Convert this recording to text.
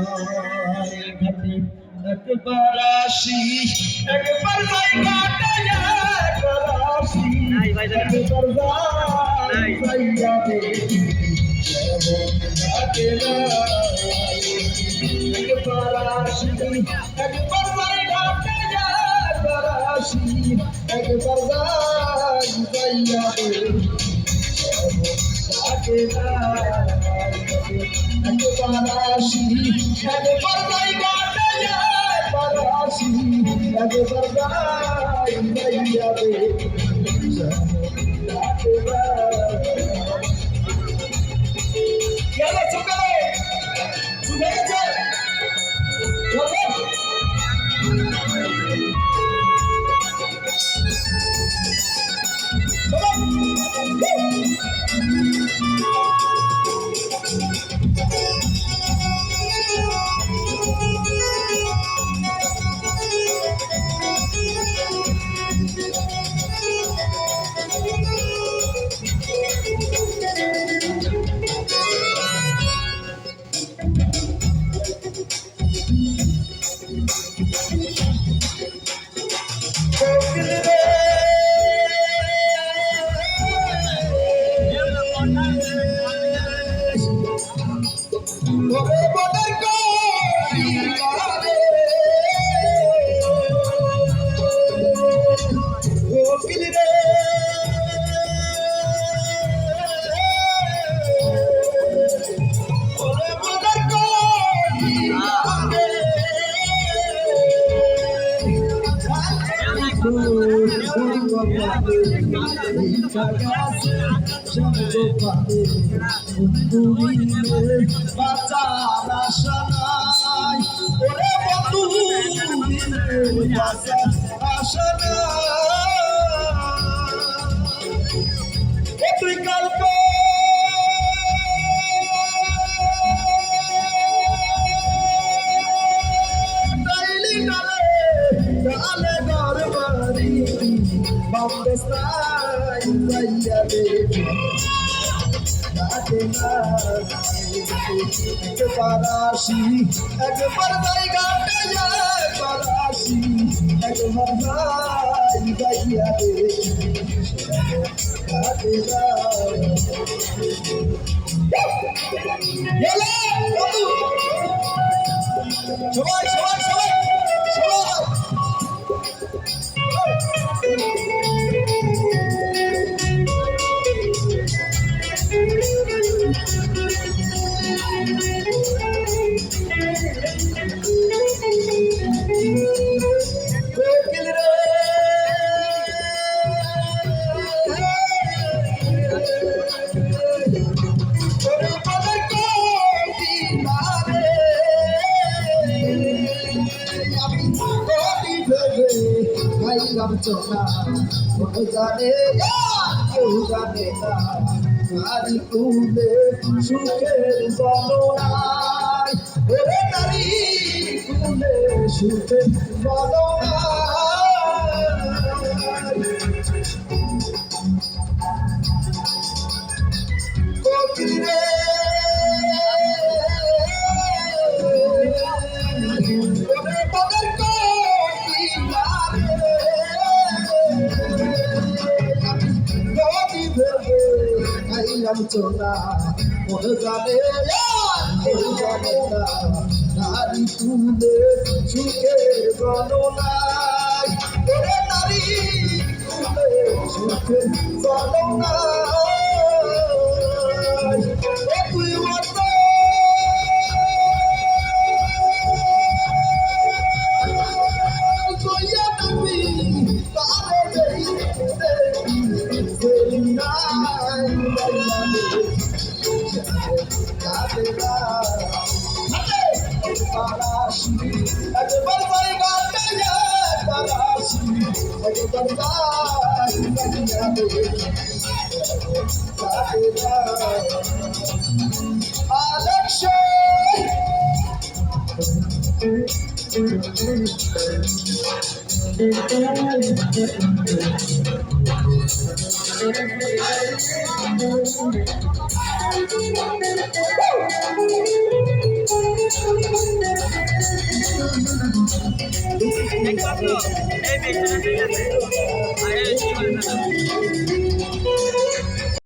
ঘাটে একবার আসি একবার যাই ঘাটে একবার আসি একবার যাই যাইয়া দেখি ঘাটে একবার আসি একবার যাই ঘাটে একবার আসি একবার যাই যাইয়া দেখি Parashi, and the Parday Gataya, Parashi, and the Parday, Yalla Chukale, today, Parashi, and the Parday Gataya, Parashi, and the Parday এই ব্যক্তিটা ঠিক আছে আরে কি বলে না